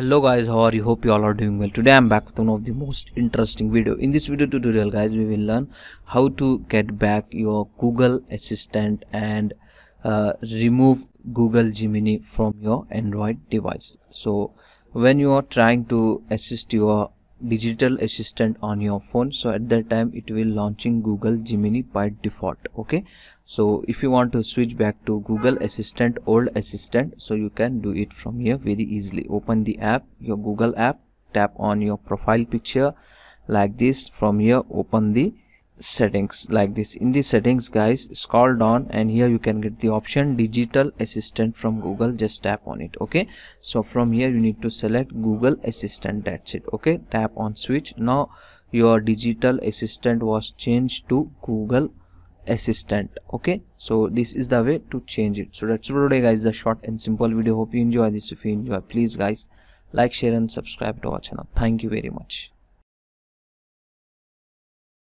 Hello guys, how are you? Hope you all are doing well. Today I'm back with one of the most interesting video. In this video tutorial guys, we will learn how to get back your Google Assistant and remove Google Gemini from your Android device. So when you are trying to assist your digital assistant on your phone, so at that time it will launching Google Gemini by default. Okay, so if you want to switch back to Google Assistant, old assistant, so you can do it from here very easily. Open the app, your Google app, tap on your profile picture like this. From here open the settings like this. In the settings guys, scroll down and here you can get the option digital assistant from Google. Just tap on it. Okay, so from here you need to select Google Assistant. That's it. Okay, tap on switch. Now your digital assistant was changed to Google Assistant. Okay, so this is the way to change it. So that's it for today guys, the short and simple video. Hope you enjoy this. If you enjoy, please guys like, share and subscribe to our channel. Thank you very much.